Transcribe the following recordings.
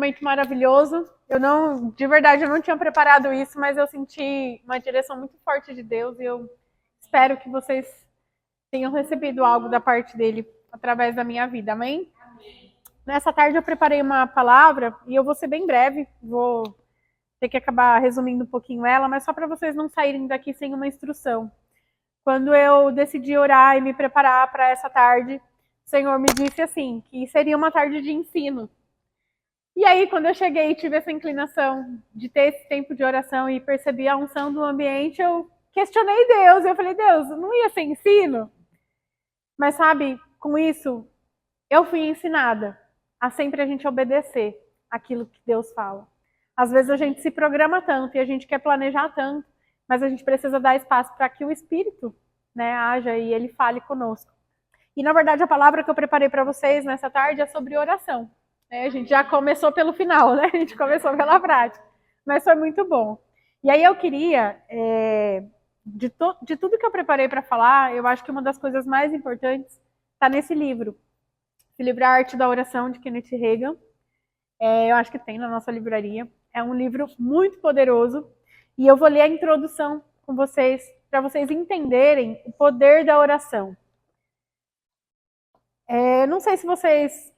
momento maravilhoso. De verdade, eu não tinha preparado isso, mas eu senti uma direção muito forte de Deus e eu espero que vocês tenham recebido algo da parte dele através da minha vida, amém? Nessa tarde eu preparei uma palavra e eu vou ser bem breve, vou ter que acabar resumindo um pouquinho ela, mas só para vocês não saírem daqui sem uma instrução. Quando eu decidi orar e me preparar para essa tarde, o Senhor me disse assim, que seria uma tarde de ensino. E aí, quando eu cheguei e tive essa inclinação de ter esse tempo de oração e percebi a unção do ambiente, eu questionei Deus. Eu falei, Deus, não ia ser ensino? Mas sabe, com isso, eu fui ensinada a sempre a gente obedecer aquilo que Deus fala. Às vezes a gente se programa tanto e a gente quer planejar tanto, mas a gente precisa dar espaço para que o Espírito, né, haja e ele fale conosco. E na verdade a palavra que eu preparei para vocês nessa tarde é sobre oração. A gente já começou pelo final, né? A gente começou pela prática, mas foi muito bom. E aí eu queria, de tudo que eu preparei para falar, eu acho que uma das coisas mais importantes está nesse livro. Esse livro é A Arte da Oração, de Kenneth Hagin. Eu acho que tem na nossa livraria. É um livro muito poderoso. E eu vou ler a introdução com vocês, para vocês entenderem o poder da oração. Não sei se vocês,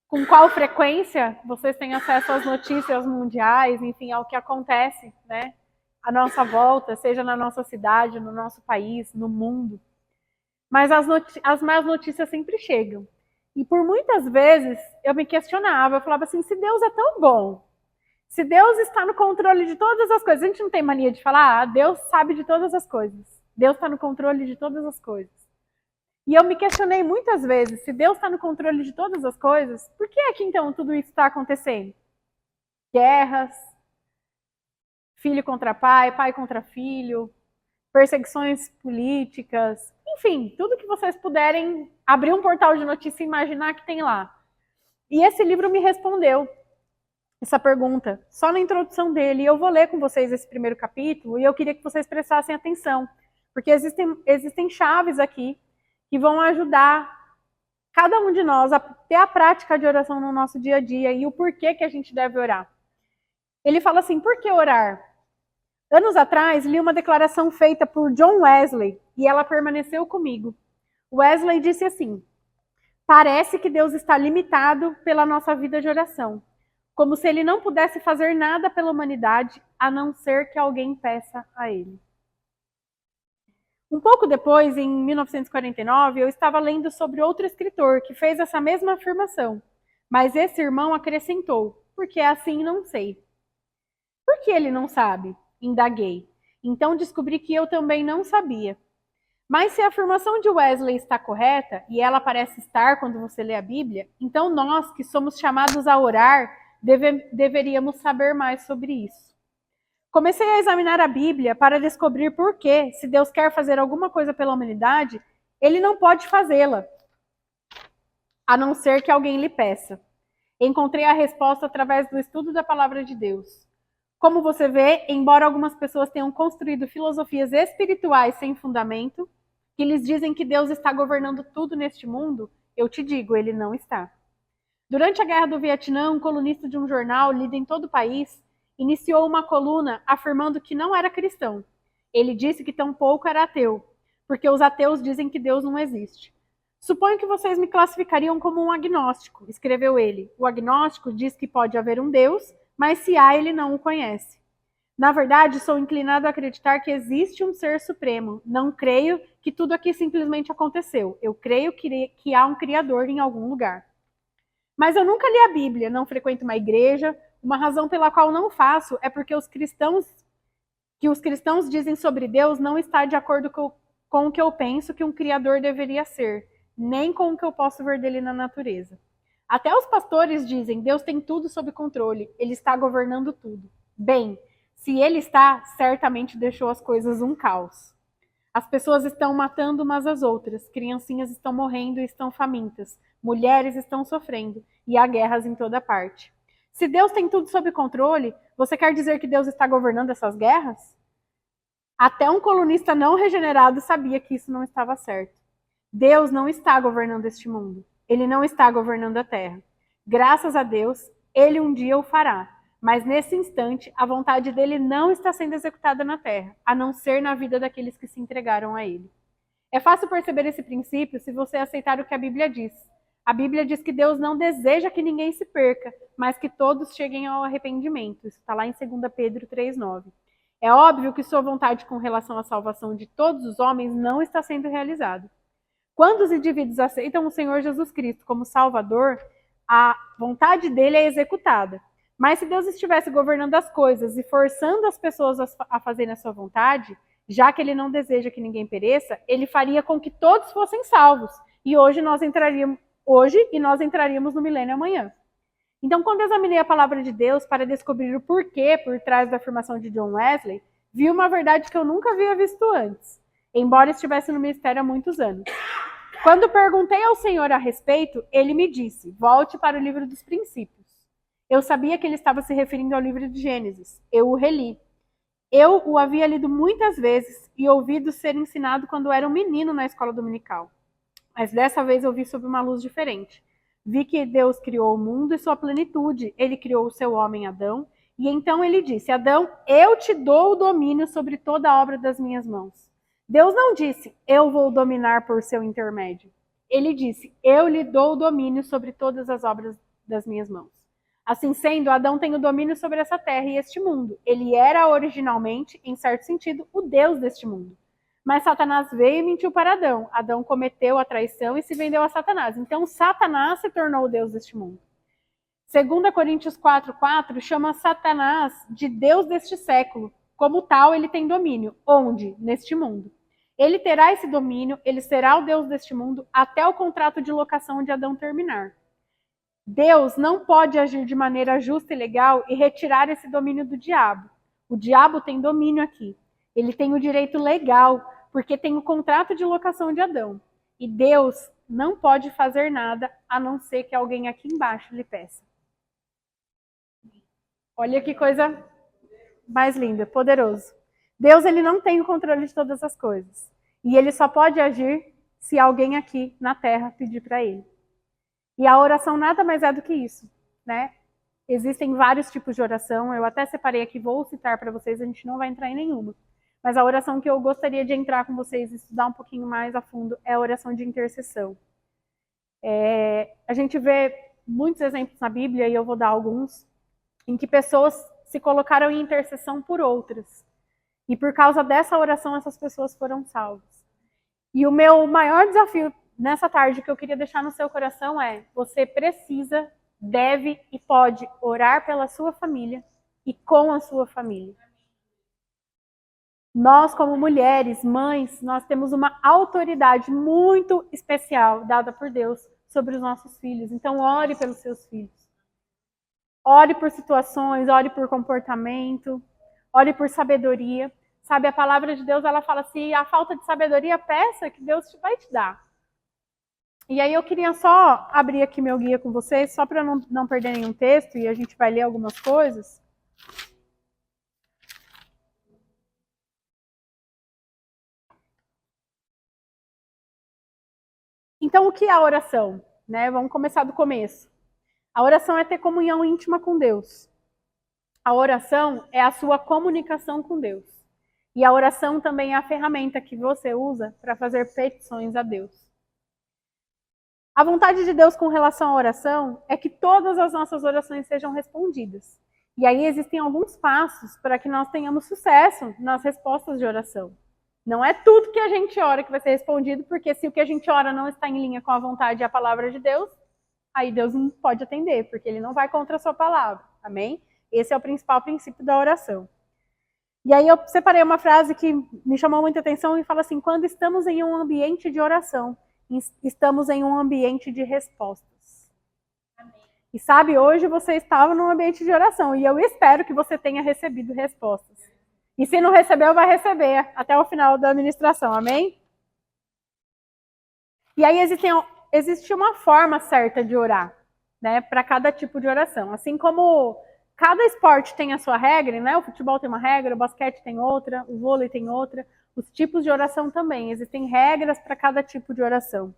com qual frequência vocês têm acesso às notícias mundiais, enfim, ao que acontece, né, à nossa volta, seja na nossa cidade, no nosso país, no mundo. Mas as más notícias sempre chegam. E por muitas vezes eu me questionava, eu falava assim, se Deus é tão bom, se Deus está no controle de todas as coisas, a gente não tem mania de falar, Deus sabe de todas as coisas, Deus está no controle de todas as coisas. E eu me questionei muitas vezes, se Deus está no controle de todas as coisas, por que é que então tudo isso está acontecendo? Guerras, filho contra pai, pai contra filho, perseguições políticas, enfim, tudo que vocês puderem abrir um portal de notícia e imaginar que tem lá. E esse livro me respondeu essa pergunta, só na introdução dele. E eu vou ler com vocês esse primeiro capítulo e eu queria que vocês prestassem atenção, porque existem chaves aqui que vão ajudar cada um de nós a ter a prática de oração no nosso dia a dia e o porquê que a gente deve orar. Ele fala assim, por que orar? Anos atrás, li uma declaração feita por John Wesley e ela permaneceu comigo. Wesley disse assim, parece que Deus está limitado pela nossa vida de oração, como se ele não pudesse fazer nada pela humanidade a não ser que alguém peça a ele. Um pouco depois, em 1949, eu estava lendo sobre outro escritor que fez essa mesma afirmação, mas esse irmão acrescentou, porque assim não sei. Por que ele não sabe? Indaguei. Então descobri que eu também não sabia. Mas se a afirmação de Wesley está correta, e ela parece estar quando você lê a Bíblia, então nós que somos chamados a orar, deveríamos saber mais sobre isso. Comecei a examinar a Bíblia para descobrir por que, se Deus quer fazer alguma coisa pela humanidade, ele não pode fazê-la, a não ser que alguém lhe peça. Encontrei a resposta através do estudo da palavra de Deus. Como você vê, embora algumas pessoas tenham construído filosofias espirituais sem fundamento, que lhes dizem que Deus está governando tudo neste mundo, eu te digo, ele não está. Durante a Guerra do Vietnã, um colunista de um jornal, lido em todo o país, iniciou uma coluna afirmando que não era cristão. Ele disse que tampouco era ateu, porque os ateus dizem que Deus não existe. Suponho que vocês me classificariam como um agnóstico, escreveu ele. O agnóstico diz que pode haver um Deus, mas se há, ele não o conhece. Na verdade, sou inclinado a acreditar que existe um ser supremo. Não creio que tudo aqui simplesmente aconteceu. Eu creio que há um Criador em algum lugar. Mas eu nunca li a Bíblia, não frequento uma igreja. Uma razão pela qual não faço é porque os cristãos dizem sobre Deus não está de acordo com o que eu penso que um Criador deveria ser, nem com o que eu posso ver dele na natureza. Até os pastores dizem, Deus tem tudo sob controle, ele está governando tudo. Bem, se ele está, certamente deixou as coisas um caos. As pessoas estão matando umas às outras, criancinhas estão morrendo e estão famintas, mulheres estão sofrendo e há guerras em toda parte. Se Deus tem tudo sob controle, você quer dizer que Deus está governando essas guerras? Até um colunista não regenerado sabia que isso não estava certo. Deus não está governando este mundo. Ele não está governando a Terra. Graças a Deus, Ele um dia o fará. Mas nesse instante, a vontade dele não está sendo executada na terra, a não ser na vida daqueles que se entregaram a ele. É fácil perceber esse princípio se você aceitar o que a Bíblia diz. A Bíblia diz que Deus não deseja que ninguém se perca, mas que todos cheguem ao arrependimento. Isso está lá em 2 Pedro 3,9. É óbvio que sua vontade com relação à salvação de todos os homens não está sendo realizada. Quando os indivíduos aceitam o Senhor Jesus Cristo como Salvador, a vontade dele é executada. Mas se Deus estivesse governando as coisas e forçando as pessoas a fazerem a sua vontade, já que ele não deseja que ninguém pereça, ele faria com que todos fossem salvos. E nós entraríamos no milênio amanhã. Então, quando examinei a palavra de Deus para descobrir o porquê por trás da afirmação de John Wesley, vi uma verdade que eu nunca havia visto antes, embora estivesse no ministério há muitos anos. Quando perguntei ao Senhor a respeito, ele me disse: volte para o livro dos princípios. Eu sabia que ele estava se referindo ao livro de Gênesis. Eu o reli. Eu o havia lido muitas vezes e ouvido ser ensinado quando era um menino na escola dominical. Mas dessa vez eu vi sob uma luz diferente. Vi que Deus criou o mundo e sua plenitude. Ele criou o seu homem Adão. E então ele disse: Adão, eu te dou o domínio sobre toda a obra das minhas mãos. Deus não disse: eu vou dominar por seu intermédio. Ele disse: eu lhe dou o domínio sobre todas as obras das minhas mãos. Assim sendo, Adão tem o domínio sobre essa terra e este mundo. Ele era originalmente, em certo sentido, o Deus deste mundo. Mas Satanás veio e mentiu para Adão. Adão cometeu a traição e se vendeu a Satanás. Então Satanás se tornou o Deus deste mundo. 2 Coríntios 4,4 chama Satanás de Deus deste século. Como tal, ele tem domínio. Onde? Neste mundo. Ele terá esse domínio, ele será o Deus deste mundo até o contrato de locação de Adão terminar. Deus não pode agir de maneira justa e legal e retirar esse domínio do diabo. O diabo tem domínio aqui. Ele tem o direito legal, porque tem o contrato de locação de Adão. E Deus não pode fazer nada, a não ser que alguém aqui embaixo lhe peça. Olha que coisa mais linda, poderoso. Deus, ele não tem o controle de todas as coisas. E ele só pode agir se alguém aqui na terra pedir para ele. E a oração nada mais é do que isso, né? Existem vários tipos de oração, eu até separei aqui, vou citar para vocês, a gente não vai entrar em nenhuma. Mas a oração que eu gostaria de entrar com vocês e estudar um pouquinho mais a fundo é a oração de intercessão. A gente vê muitos exemplos na Bíblia, e eu vou dar alguns, em que pessoas se colocaram em intercessão por outras. E por causa dessa oração, essas pessoas foram salvas. E o meu maior desafio nessa tarde que eu queria deixar no seu coração é: você precisa, deve e pode orar pela sua família e com a sua família. Nós, como mulheres, mães, nós temos uma autoridade muito especial dada por Deus sobre os nossos filhos. Então, ore pelos seus filhos. Ore por situações, ore por comportamento, ore por sabedoria. Sabe, a palavra de Deus, ela fala assim: a falta de sabedoria, peça que Deus vai te dar. E aí eu queria só abrir aqui meu guia com vocês, só para não perder nenhum texto, e a gente vai ler algumas coisas. Então, o que é a oração? Né? Vamos começar do começo. A oração é ter comunhão íntima com Deus. A oração é a sua comunicação com Deus. E a oração também é a ferramenta que você usa para fazer petições a Deus. A vontade de Deus com relação à oração é que todas as nossas orações sejam respondidas. E aí existem alguns passos para que nós tenhamos sucesso nas respostas de oração. Não é tudo que a gente ora que vai ser respondido, porque se o que a gente ora não está em linha com a vontade e a palavra de Deus, aí Deus não pode atender, porque ele não vai contra a sua palavra. Amém? Esse é o principal princípio da oração. E aí eu separei uma frase que me chamou muita atenção e fala assim: quando estamos em um ambiente de oração, estamos em um ambiente de respostas. Amém. E sabe, hoje você estava num ambiente de oração e eu espero que você tenha recebido respostas. E se não recebeu, vai receber até o final da administração, amém? E aí existe uma forma certa de orar, né, para cada tipo de oração. Assim como cada esporte tem a sua regra, né? O futebol tem uma regra, o basquete tem outra, o vôlei tem outra. Os tipos de oração também. Existem regras para cada tipo de oração.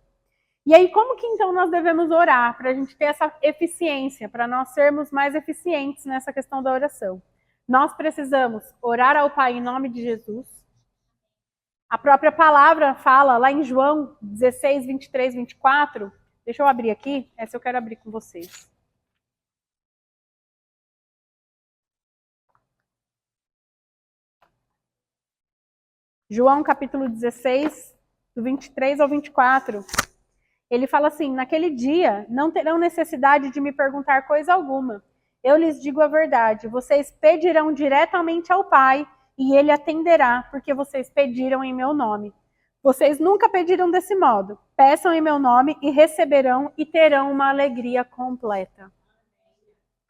E aí, como que então nós devemos orar para a gente ter essa eficiência, para nós sermos mais eficientes nessa questão da oração? Nós precisamos orar ao Pai em nome de Jesus. A própria palavra fala lá em João 16, 23, 24. Deixa eu abrir aqui, essa eu quero abrir com vocês. João capítulo 16, do 23 ao 24. Ele fala assim: naquele dia não terão necessidade de me perguntar coisa alguma. Eu lhes digo a verdade, vocês pedirão diretamente ao Pai e Ele atenderá, porque vocês pediram em meu nome. Vocês nunca pediram desse modo. Peçam em meu nome e receberão e terão uma alegria completa.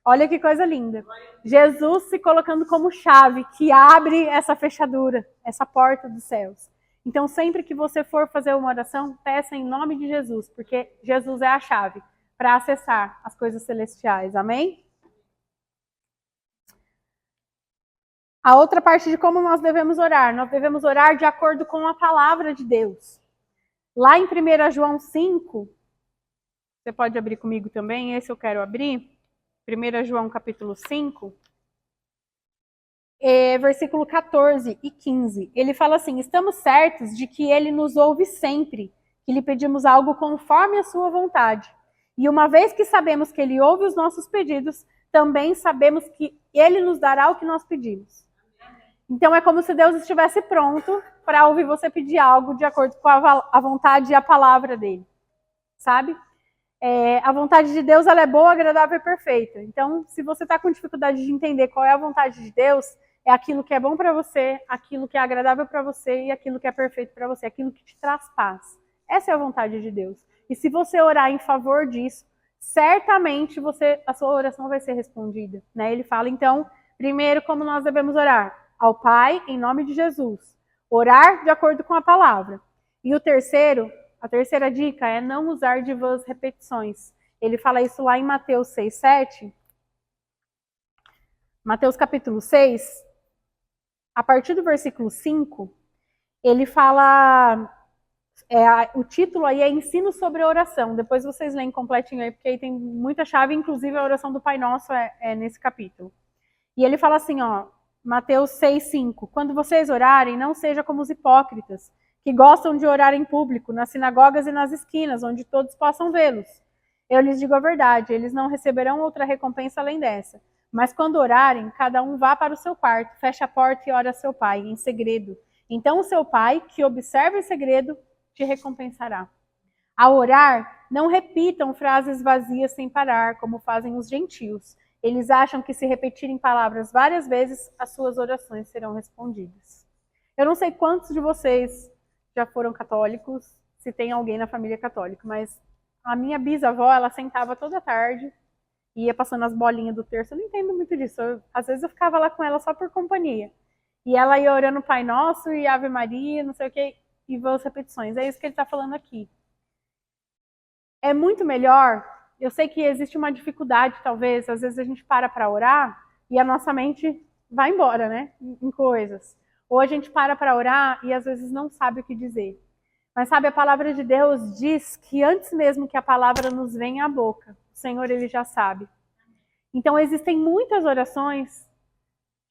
Olha que coisa linda. Jesus se colocando como chave que abre essa fechadura, essa porta dos céus. Então, sempre que você for fazer uma oração, peça em nome de Jesus, porque Jesus é a chave para acessar as coisas celestiais. Amém? A outra parte de como nós devemos orar de acordo com a palavra de Deus. Lá em 1 João 5, você pode abrir comigo também, esse eu quero abrir. 1 João capítulo 5, versículo 14 e 15. Ele fala assim: estamos certos de que ele nos ouve sempre, que lhe pedimos algo conforme a sua vontade. E uma vez que sabemos que ele ouve os nossos pedidos, também sabemos que ele nos dará o que nós pedimos. Então é como se Deus estivesse pronto para ouvir você pedir algo de acordo com a vontade e a palavra dele. Sabe? A vontade de Deus ela é boa, agradável e perfeita. Então, se você está com dificuldade de entender qual é a vontade de Deus, é aquilo que é bom para você, aquilo que é agradável para você e aquilo que é perfeito para você, aquilo que te traz paz. Essa é a vontade de Deus. E se você orar em favor disso, certamente a sua oração vai ser respondida. Né? Ele fala, então, primeiro, como nós devemos orar? Ao Pai, em nome de Jesus. Orar de acordo com a palavra. E a terceira dica é não usar de vãs repetições. Ele fala isso lá em Mateus 6, 7. Mateus capítulo 6, a partir do versículo 5, ele fala, o título aí é Ensino sobre a Oração. Depois vocês leem completinho aí, porque aí tem muita chave, inclusive a oração do Pai Nosso é nesse capítulo. E ele fala assim, Mateus 6, 5. Quando vocês orarem, não seja como os hipócritas, que gostam de orar em público, nas sinagogas e nas esquinas, onde todos possam vê-los. Eu lhes digo a verdade, eles não receberão outra recompensa além dessa. Mas quando orarem, cada um vá para o seu quarto, feche a porta e ore a seu pai, em segredo. Então o seu pai, que observa em segredo, te recompensará. Ao orar, não repitam frases vazias sem parar, como fazem os gentios. Eles acham que se repetirem palavras várias vezes, as suas orações serão respondidas. Eu não sei quantos de vocês já foram católicos, se tem alguém na família católica, mas a minha bisavó, ela sentava toda tarde, ia passando as bolinhas do terço, eu não entendo muito disso, às vezes eu ficava lá com ela só por companhia. E ela ia orando Pai Nosso e Ave Maria, não sei o que, e vãs repetições. É isso que ele está falando aqui. É muito melhor, eu sei que existe uma dificuldade, talvez, às vezes a gente para orar e a nossa mente vai embora, né, em coisas. Ou a gente para orar e às vezes não sabe o que dizer. Mas sabe, a palavra de Deus diz que antes mesmo que a palavra nos venha à boca, o Senhor, Ele já sabe. Então existem muitas orações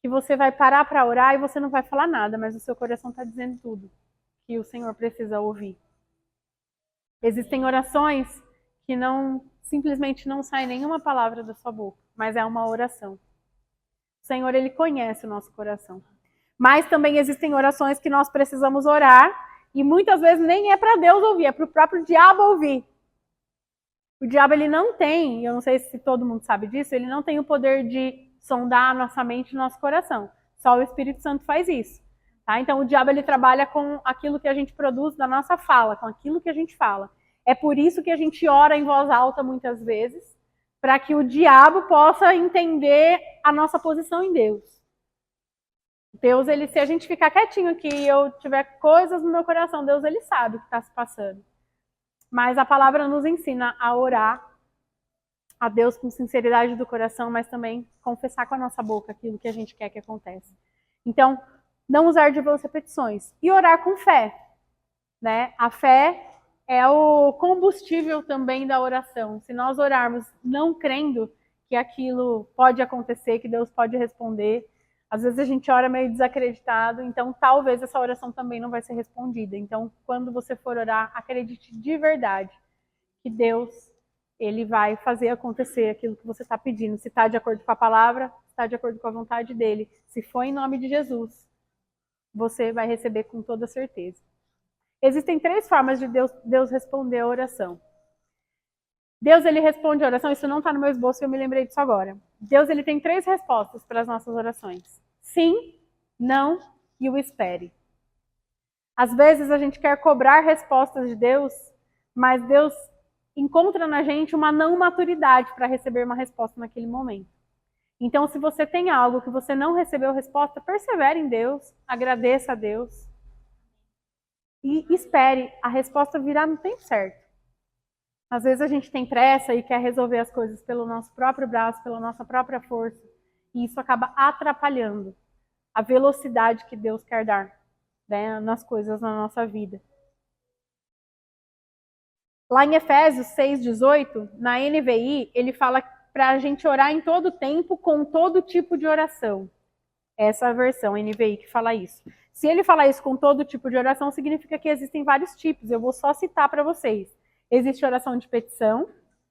que você vai parar para orar e você não vai falar nada, mas o seu coração está dizendo tudo que o Senhor precisa ouvir. Existem orações que simplesmente não sai nenhuma palavra da sua boca, mas é uma oração. O Senhor, Ele conhece o nosso coração. Mas também existem orações que nós precisamos orar e muitas vezes nem é para Deus ouvir, é para o próprio diabo ouvir. O diabo, ele não tem, eu não sei se todo mundo sabe disso, ele não tem o poder de sondar a nossa mente e nosso coração. Só o Espírito Santo faz isso. Tá? Então o diabo, ele trabalha com aquilo que a gente produz da nossa fala, com aquilo que a gente fala. É por isso que a gente ora em voz alta muitas vezes, para que o diabo possa entender a nossa posição em Deus. Deus, ele, se a gente ficar quietinho aqui e eu tiver coisas no meu coração, Deus, ele sabe o que está se passando. Mas a palavra nos ensina a orar a Deus com sinceridade do coração, mas também confessar com a nossa boca aquilo que a gente quer que aconteça. Então, não usar de vãs repetições. E orar com fé. Né? A fé é o combustível também da oração. Se nós orarmos não crendo que aquilo pode acontecer, que Deus pode responder, às vezes a gente ora meio desacreditado, então talvez essa oração também não vai ser respondida. Então, quando você for orar, acredite de verdade que Deus, ele vai fazer acontecer aquilo que você está pedindo. Se está de acordo com a palavra, se está de acordo com a vontade dele. Se for em nome de Jesus, você vai receber com toda certeza. Existem 3 formas de Deus responder a oração. Deus, ele responde a oração, isso não está no meu esboço, eu me lembrei disso agora. Deus, ele tem 3 respostas para as nossas orações. Sim, não e o espere. Às vezes a gente quer cobrar respostas de Deus, mas Deus encontra na gente uma não maturidade para receber uma resposta naquele momento. Então, se você tem algo que você não recebeu resposta, persevere em Deus, agradeça a Deus e espere, a resposta virá no tempo certo. Às vezes a gente tem pressa e quer resolver as coisas pelo nosso próprio braço, pela nossa própria força, e isso acaba atrapalhando a velocidade que Deus quer dar, né, nas coisas na nossa vida. Lá em Efésios 6,18, na NVI, ele fala para a gente orar em todo tempo, com todo tipo de oração. Essa é a versão NVI que fala isso. Se ele falar isso com todo tipo de oração, significa que existem vários tipos. Eu vou só citar para vocês. Existe oração de petição,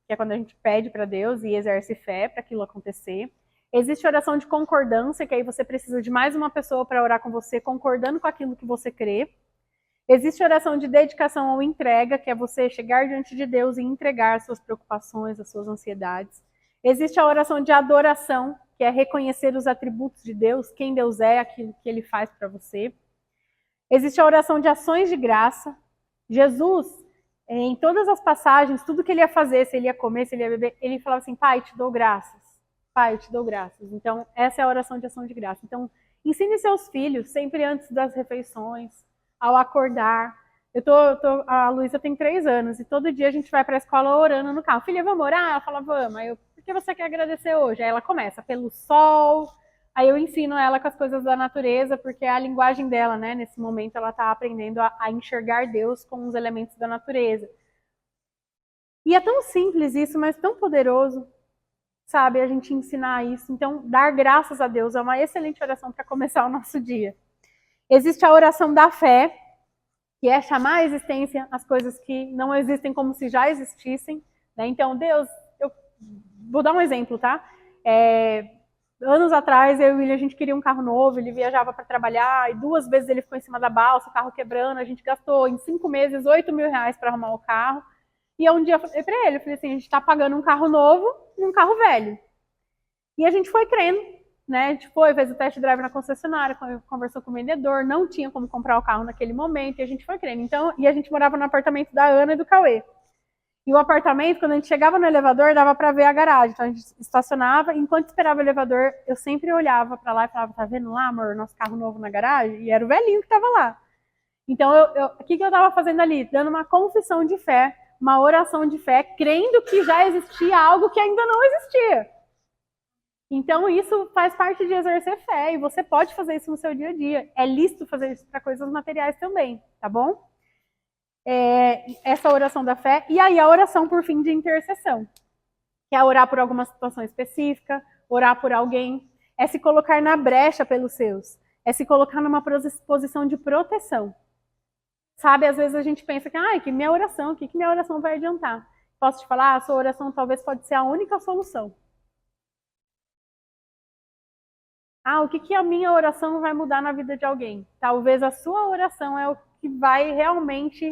que é quando a gente pede para Deus e exerce fé para aquilo acontecer. Existe oração de concordância, que aí você precisa de mais uma pessoa para orar com você, concordando com aquilo que você crê. Existe oração de dedicação ou entrega, que é você chegar diante de Deus e entregar as suas preocupações, as suas ansiedades. Existe a oração de adoração, que é reconhecer os atributos de Deus, quem Deus é, aquilo que ele faz para você. Existe a oração de ações de graça. Jesus, em todas as passagens, tudo que ele ia fazer, se ele ia comer, se ele ia beber, ele falava assim: Pai, te dou graças. Pai, eu te dou graças. Então, essa é a oração de ação de graça. Então, ensine seus filhos, sempre antes das refeições, ao acordar. A Luísa tem 3 anos e todo dia a gente vai para a escola orando no carro. Filha, vamos orar? Ela fala, vamos. Aí eu, por que você quer agradecer hoje? Aí ela começa pelo sol. Aí eu ensino ela com as coisas da natureza, porque é a linguagem dela, né? Nesse momento ela está aprendendo a enxergar Deus com os elementos da natureza. E é tão simples isso, mas tão poderoso, sabe? A gente ensinar isso. Então, dar graças a Deus é uma excelente oração para começar o nosso dia. Existe a oração da fé, que é chamar à existência as coisas que não existem como se já existissem. Né? Então, Deus, eu vou dar um exemplo, tá? Anos atrás, eu e o William, a gente queria um carro novo, ele viajava para trabalhar, e 2 vezes ele ficou em cima da balsa, o carro quebrando, a gente gastou em 5 meses R$8.000 para arrumar o carro. E um dia eu falei para ele, eu falei assim, a gente está pagando um carro novo num carro velho. E a gente foi crendo, né? A gente foi, fez o test drive na concessionária, conversou com o vendedor, não tinha como comprar o carro naquele momento, e a gente foi crendo. Então, e a gente morava no apartamento da Ana e do Cauê. E o apartamento, quando a gente chegava no elevador, dava para ver a garagem. Então a gente estacionava, e enquanto esperava o elevador, eu sempre olhava para lá e falava, tá vendo lá, amor, nosso carro novo na garagem? E era o velhinho que estava lá. Então, o que eu estava fazendo ali? Dando uma confissão de fé, uma oração de fé, crendo que já existia algo que ainda não existia. Então, isso faz parte de exercer fé, e você pode fazer isso no seu dia a dia. É lícito fazer isso para coisas materiais também, tá bom? Essa oração da fé, e aí a oração por fim de intercessão, que é orar por alguma situação específica, orar por alguém, é se colocar na brecha pelos seus, é se colocar numa posição de proteção. Sabe, às vezes a gente pensa que minha oração, o que minha oração vai adiantar? Posso te falar, a sua oração talvez pode ser a única solução. O que a minha oração vai mudar na vida de alguém? Talvez a sua oração é o que vai realmente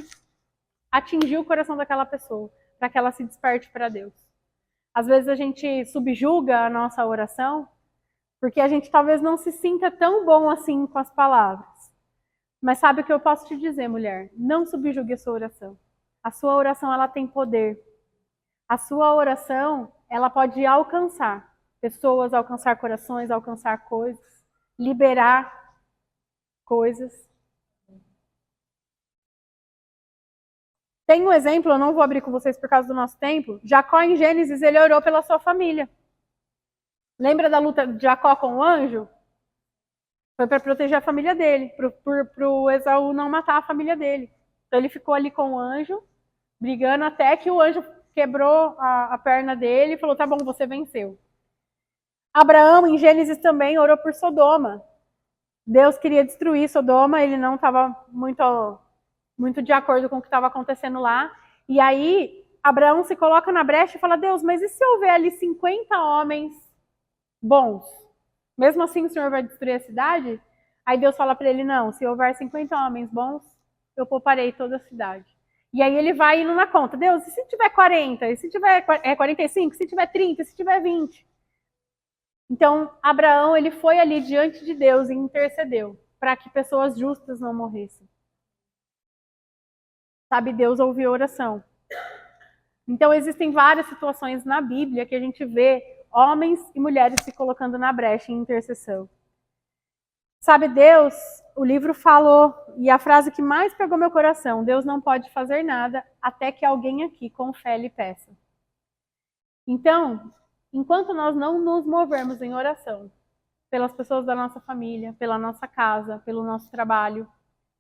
atingir o coração daquela pessoa, para que ela se desperte para Deus. Às vezes a gente subjuga a nossa oração, porque a gente talvez não se sinta tão bom assim com as palavras. Mas sabe o que eu posso te dizer, mulher? Não subjugue a sua oração. A sua oração, ela tem poder. A sua oração, ela pode alcançar pessoas, alcançar corações, alcançar coisas, liberar coisas. Tem um exemplo, eu não vou abrir com vocês por causa do nosso tempo. Jacó, em Gênesis, ele orou pela sua família. Lembra da luta de Jacó com o anjo? Foi para proteger a família dele, para o Esaú não matar a família dele. Então ele ficou ali com o anjo, brigando até que o anjo quebrou a perna dele e falou, tá bom, você venceu. Abraão, em Gênesis também, orou por Sodoma. Deus queria destruir Sodoma, ele não estava muito de acordo com o que estava acontecendo lá. E aí, Abraão se coloca na brecha e fala, Deus, mas e se houver ali 50 homens bons? Mesmo assim o Senhor vai destruir a cidade? Aí Deus fala para ele, não, se houver 50 homens bons, eu pouparei toda a cidade. E aí ele vai indo na conta, Deus, e se tiver 40? E se tiver 45? Se tiver 30? Se tiver 20? Então, Abraão, ele foi ali diante de Deus e intercedeu para que pessoas justas não morressem. Sabe, Deus ouviu a oração. Então, existem várias situações na Bíblia que a gente vê homens e mulheres se colocando na brecha em intercessão. Sabe, Deus, o livro falou, e a frase que mais pegou meu coração, Deus não pode fazer nada até que alguém aqui com fé lhe peça. Então, enquanto nós não nos movermos em oração, pelas pessoas da nossa família, pela nossa casa, pelo nosso trabalho,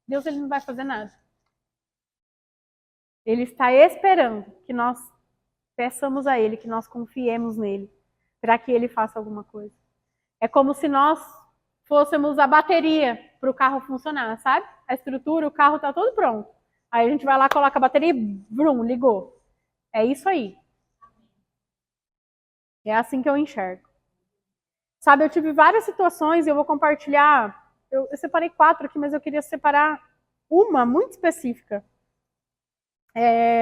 Deus ele não vai fazer nada. Ele está esperando que nós peçamos a Ele, que nós confiemos nele, para que Ele faça alguma coisa. É como se nós fôssemos a bateria para o carro funcionar, sabe? A estrutura, o carro está todo pronto. Aí a gente vai lá, coloca a bateria e brum, ligou. É isso aí. É assim que eu enxergo. Sabe, eu tive várias situações e eu vou compartilhar. Eu separei 4 aqui, mas eu queria separar uma muito específica.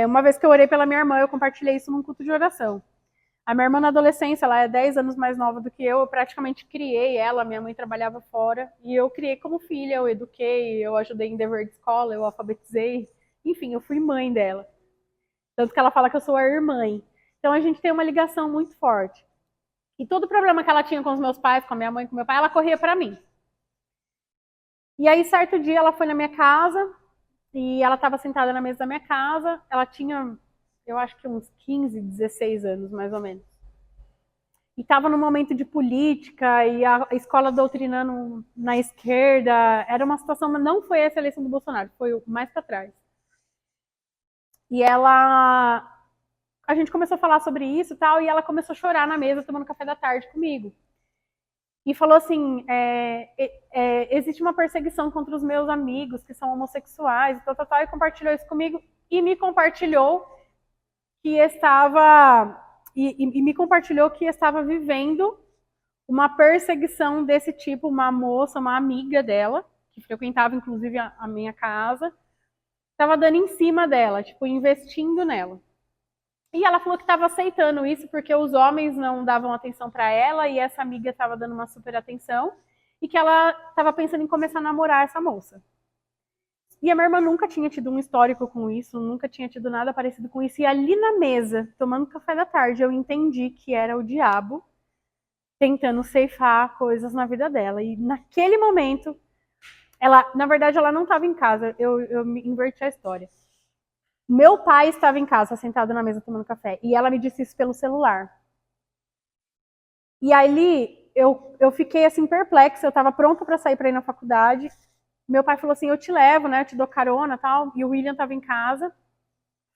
Uma vez que eu orei pela minha irmã, eu compartilhei isso num culto de oração. A minha irmã na adolescência, ela é 10 anos mais nova do que eu praticamente criei ela, minha mãe trabalhava fora, e eu criei como filha, eu eduquei, eu ajudei em dever de escola, eu alfabetizei, enfim, eu fui mãe dela. Tanto que ela fala que eu sou a irmã. Então a gente tem uma ligação muito forte. E todo problema que ela tinha com os meus pais, com a minha mãe, com o meu pai, ela corria para mim. E aí, certo dia, ela foi na minha casa, e ela estava sentada na mesa da minha casa, ela tinha, eu acho que uns 15, 16 anos, mais ou menos. E estava num momento de política, e a escola doutrinando na esquerda, era uma situação, mas não foi essa a eleição do Bolsonaro, foi mais para trás. E a gente começou a falar sobre isso e tal, e ela começou a chorar na mesa, tomando café da tarde comigo. E falou assim, existe uma perseguição contra os meus amigos que são homossexuais, e compartilhou isso comigo, e me compartilhou que estava me compartilhou que estava vivendo uma perseguição desse tipo, uma moça, uma amiga dela, que frequentava inclusive a minha casa, estava dando em cima dela, tipo, investindo nela. E ela falou que estava aceitando isso porque os homens não davam atenção para ela e essa amiga estava dando uma super atenção e que ela estava pensando em começar a namorar essa moça. E a minha irmã nunca tinha tido um histórico com isso, nunca tinha tido nada parecido com isso. E ali na mesa, tomando café da tarde, eu entendi que era o diabo tentando ceifar coisas na vida dela. E naquele momento, na verdade, ela não estava em casa, eu me inverti a história. Meu pai estava em casa, sentado na mesa tomando café, e ela me disse isso pelo celular. E ali eu fiquei assim perplexa, eu estava pronta para sair para ir na faculdade. Meu pai falou assim, eu te levo, né, eu te dou carona, tal. E o William estava em casa,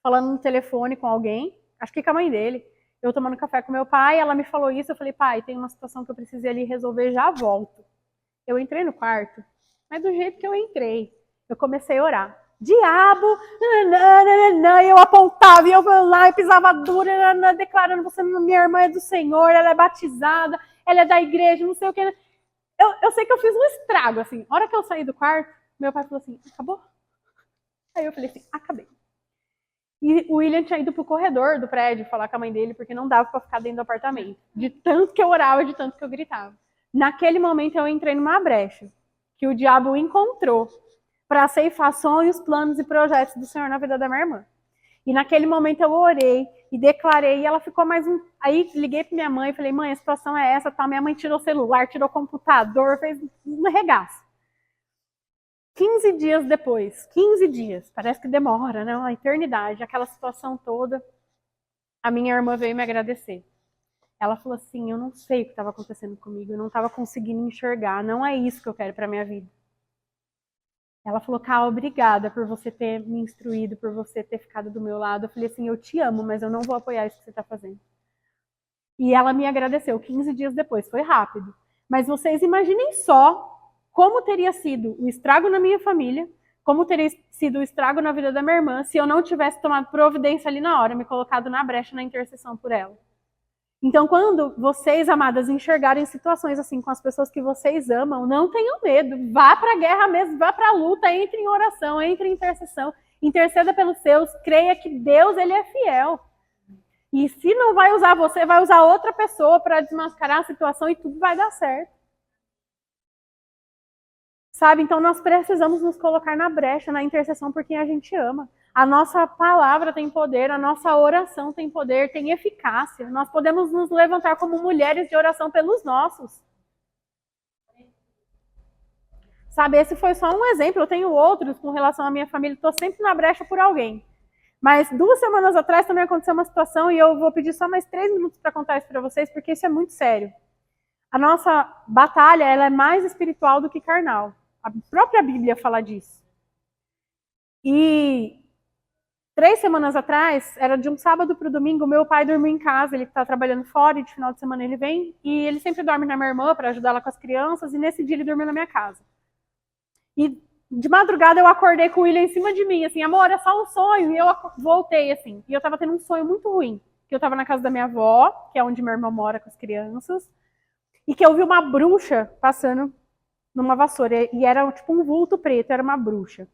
falando no telefone com alguém, acho que com a mãe dele. Eu tomando café com meu pai, ela me falou isso, eu falei, pai, tem uma situação que eu preciso ir ali resolver, já volto. Eu entrei no quarto, mas do jeito que eu entrei, eu comecei a orar. Diabo, eu apontava e eu lá e pisava dura, declarando, você, minha irmã é do Senhor, ela é batizada, ela é da igreja, não sei o que. Eu sei que eu fiz um estrago, assim. A hora que eu saí do quarto, meu pai falou assim, acabou? Aí eu falei assim, acabei. E o William tinha ido pro corredor do prédio falar com a mãe dele, porque não dava para ficar dentro do apartamento. De tanto que eu orava, de tanto que eu gritava. Naquele momento eu entrei numa brecha, que o diabo encontrou para ceifar sonhos, planos e projetos do Senhor na vida da minha irmã. E naquele momento eu orei e declarei, e ela ficou mais um... Aí liguei para minha mãe e falei, mãe, a situação é essa, tá? Minha mãe tirou o celular, tirou o computador, fez um regaço. 15 dias depois, 15 dias, parece que demora, né? Uma eternidade, aquela situação toda, a minha irmã veio me agradecer. Ela falou assim, eu não sei o que estava acontecendo comigo, eu não estava conseguindo enxergar, não é isso que eu quero para minha vida. Ela falou, Cá, obrigada por você ter me instruído, por você ter ficado do meu lado. Eu falei assim, eu te amo, mas eu não vou apoiar isso que você está fazendo. E ela me agradeceu 15 dias depois, foi rápido. Mas vocês imaginem só como teria sido o estrago na minha família, como teria sido o estrago na vida da minha irmã, se eu não tivesse tomado providência ali na hora, me colocado na brecha na intercessão por ela. Então, quando vocês, amadas, enxergarem situações assim com as pessoas que vocês amam, não tenham medo. Vá para a guerra mesmo, vá para a luta, entre em oração, entre em intercessão, interceda pelos seus, creia que Deus, ele é fiel. E se não vai usar você, vai usar outra pessoa para desmascarar a situação e tudo vai dar certo. Sabe? Então nós precisamos nos colocar na brecha, na intercessão por quem a gente ama. A nossa palavra tem poder, a nossa oração tem poder, tem eficácia. Nós podemos nos levantar como mulheres de oração pelos nossos. Sabe, esse foi só um exemplo. Eu tenho outros com relação à minha família. Estou sempre na brecha por alguém. Mas 2 semanas atrás também aconteceu uma situação e eu vou pedir só mais 3 minutos para contar isso para vocês, porque isso é muito sério. A nossa batalha, ela é mais espiritual do que carnal. A própria Bíblia fala disso. E 3 semanas atrás, era de um sábado para o domingo, meu pai dormiu em casa, ele está trabalhando fora e de final de semana ele vem, e ele sempre dorme na minha irmã para ajudar ela com as crianças, e nesse dia ele dormiu na minha casa. E de madrugada eu acordei com o William em cima de mim, assim, amor, é só um sonho, e eu voltei, assim, e eu estava tendo um sonho muito ruim, que eu estava na casa da minha avó, que é onde minha irmã mora com as crianças, e que eu vi uma bruxa passando numa vassoura, e era tipo um vulto preto, era uma bruxa.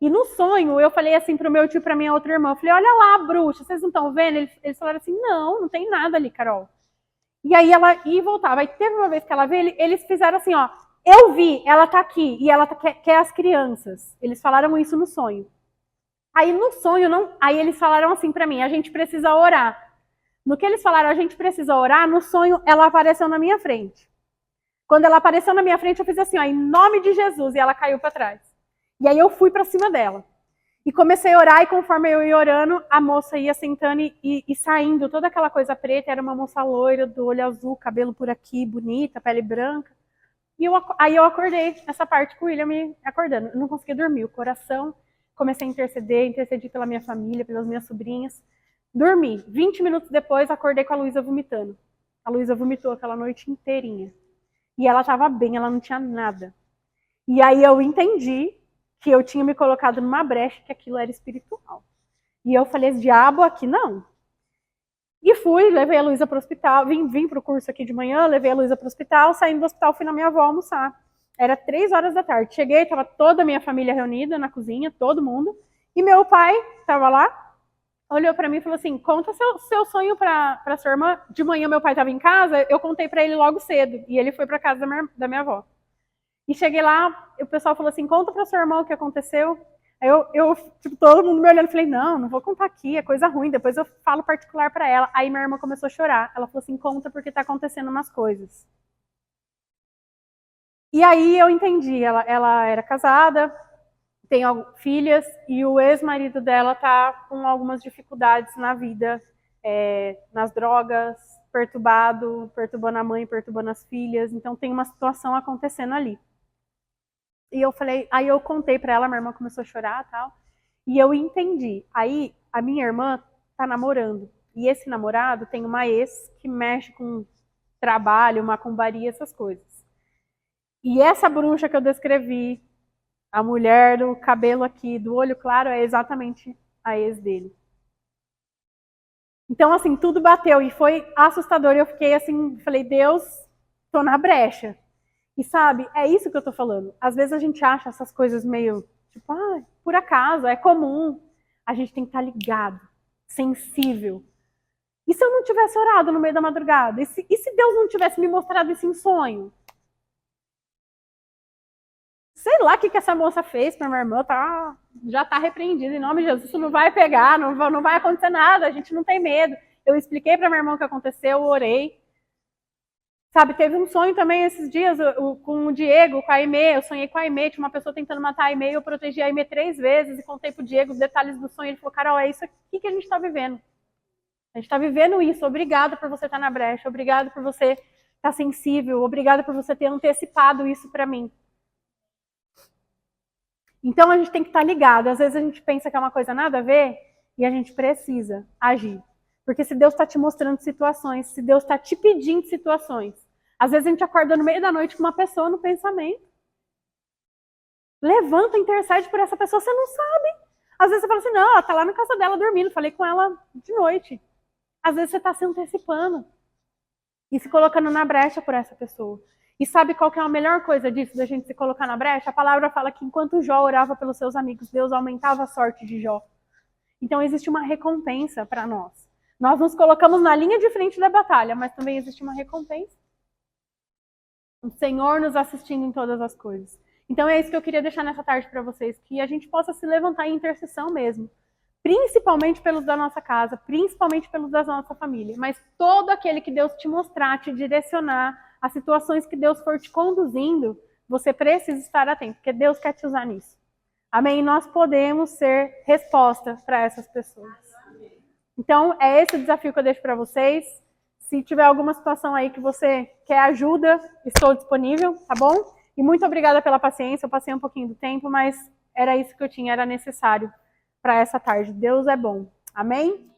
E no sonho, eu falei assim pro meu tio, pra minha outra irmã, eu falei, olha lá a bruxa, vocês não estão vendo? Eles falaram assim, não tem nada ali, Carol. E aí ela ia e voltava. Aí teve uma vez que ela veio, eles fizeram assim, ó, eu vi, ela tá aqui, e ela quer as crianças. Eles falaram isso no sonho. Aí no sonho, não, aí eles falaram assim pra mim, a gente precisa orar. No que eles falaram, a gente precisa orar, no sonho ela apareceu na minha frente. Quando ela apareceu na minha frente, eu fiz assim, ó, em nome de Jesus, e ela caiu para trás. E aí eu fui para cima dela. E comecei a orar, e conforme eu ia orando, a moça ia sentando e saindo, toda aquela coisa preta, era uma moça loira, do olho azul, cabelo por aqui, bonita, pele branca. E aí eu acordei, essa parte com o William me acordando. Eu não conseguia dormir, o coração, comecei a intercedi pela minha família, pelas minhas sobrinhas. Dormi. 20 minutos depois, acordei com a Luísa vomitando. A Luísa vomitou aquela noite inteirinha. E ela estava bem, ela não tinha nada. E aí eu entendi que eu tinha me colocado numa brecha, que aquilo era espiritual. E eu falei, esse diabo aqui não. E fui, levei a Luísa para o hospital, vim para o curso aqui de manhã, levei a Luísa para o hospital, saindo do hospital, fui na minha avó almoçar. Era 3 horas da tarde. Cheguei, estava toda a minha família reunida na cozinha, todo mundo. E meu pai estava lá, olhou para mim e falou assim, conta seu sonho para sua irmã. De manhã meu pai estava em casa, eu contei para ele logo cedo. E ele foi para casa da minha avó. E cheguei lá, o pessoal falou assim, conta para sua irmã o que aconteceu. Aí eu tipo, todo mundo me olhando, falei, não vou contar aqui, é coisa ruim, depois eu falo particular para ela. Aí minha irmã começou a chorar. Ela falou assim, conta porque tá acontecendo umas coisas. E aí eu entendi, ela era casada, tem filhas, e o ex-marido dela tá com algumas dificuldades na vida, nas drogas, perturbando a mãe, perturbando as filhas, então tem uma situação acontecendo ali. E eu falei, aí eu contei pra ela, minha irmã começou a chorar e tal, e eu entendi. Aí a minha irmã tá namorando, e esse namorado tem uma ex que mexe com trabalho, macumbaria, essas coisas. E essa bruxa que eu descrevi, a mulher do cabelo aqui, do olho claro, é exatamente a ex dele. Então, assim, tudo bateu e foi assustador. Eu fiquei assim, falei, Deus, tô na brecha. E sabe, é isso que eu tô falando. Às vezes a gente acha essas coisas meio, tipo, por acaso, é comum. A gente tem que estar ligado, sensível. E se eu não tivesse orado no meio da madrugada? E se Deus não tivesse me mostrado isso em sonho? Sei lá o que essa moça fez para minha irmã, já tá repreendida. Em nome de Jesus, isso não vai pegar, não vai acontecer nada, a gente não tem medo. Eu expliquei para minha irmã o que aconteceu, eu orei. Sabe, teve um sonho também esses dias com o Diego, com a Aimee. Eu sonhei com a Aimee, tinha uma pessoa tentando matar a Aimee, eu protegi a Aimee 3 vezes e contei pro Diego os detalhes do sonho. Ele falou, Carol, é isso aqui que a gente tá vivendo. A gente tá vivendo isso. Obrigada por você estar na brecha, obrigada por você estar sensível, obrigada por você ter antecipado isso para mim. Então a gente tem que estar ligado. Às vezes a gente pensa que é uma coisa nada a ver e a gente precisa agir. Porque se Deus está te mostrando situações, se Deus está te pedindo situações, às vezes a gente acorda no meio da noite com uma pessoa no pensamento. Levanta, intercede por essa pessoa, você não sabe. Às vezes você fala assim, não, ela está lá na casa dela dormindo, falei com ela de noite. Às vezes você está se antecipando e se colocando na brecha por essa pessoa. E sabe qual que é a melhor coisa disso, da gente se colocar na brecha? A palavra fala que enquanto Jó orava pelos seus amigos, Deus aumentava a sorte de Jó. Então existe uma recompensa para nós. Nós nos colocamos na linha de frente da batalha, mas também existe uma recompensa. O Senhor nos assistindo em todas as coisas. Então é isso que eu queria deixar nessa tarde para vocês, que a gente possa se levantar em intercessão mesmo. Principalmente pelos da nossa casa, principalmente pelos da nossa família. Mas todo aquele que Deus te mostrar, te direcionar, as situações que Deus for te conduzindo, você precisa estar atento, porque Deus quer te usar nisso. Amém? E nós podemos ser resposta para essas pessoas. Então, é esse o desafio que eu deixo para vocês. Se tiver alguma situação aí que você quer ajuda, estou disponível, tá bom? E muito obrigada pela paciência, eu passei um pouquinho do tempo, mas era isso que eu tinha, era necessário para essa tarde. Deus é bom. Amém?